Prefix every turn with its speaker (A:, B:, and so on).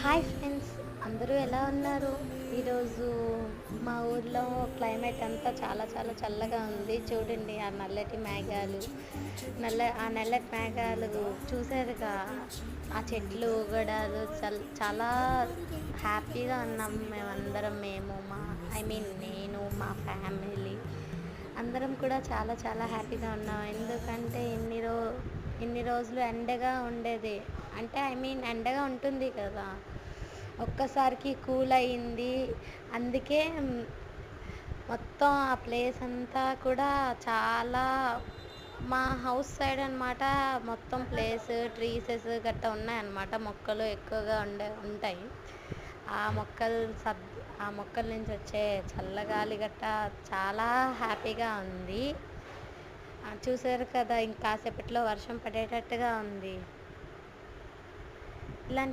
A: Hi friends, అందరూ ఎలా ఉన్నారు? ఈరోజు మా ఊర్లో క్లైమేట్ అంతా చాలా చాలా చల్లగా ఉంది. చూడండి ఆ నల్లటి మేఘాలు, నల్లటి మేఘాలు చూసారుగా. ఆ చెట్లు ఊగడాలు చాలా హ్యాపీగా ఉన్నాం మేమందరం. నేను మా ఫ్యామిలీ అందరం కూడా చాలా చాలా హ్యాపీగా ఉన్నాం. ఎందుకంటే ఇన్ని రోజులు ఎండగా ఉండేది. అంటే ఎండగా ఉంటుంది కదా, ఒక్కసారికి కూల్ అయింది. అందుకే మొత్తం ఆ ప్లేస్ అంతా కూడా చాలా, మా హౌస్ సైడ్ అనమాట, మొత్తం ప్లేస్ ట్రీసెస్ గట్టా ఉన్నాయన్నమాట. మొక్కలు ఎక్కువగా ఉంటాయి. ఆ మొక్కలు ఆ మొక్కల నుంచి వచ్చే చల్లగాలి గట్టా చాలా హ్యాపీగా ఉంది. చూసారు కదా, ఇంకాసేపట్లో వర్షం పడేటట్టుగా ఉంది. ఇలాంటి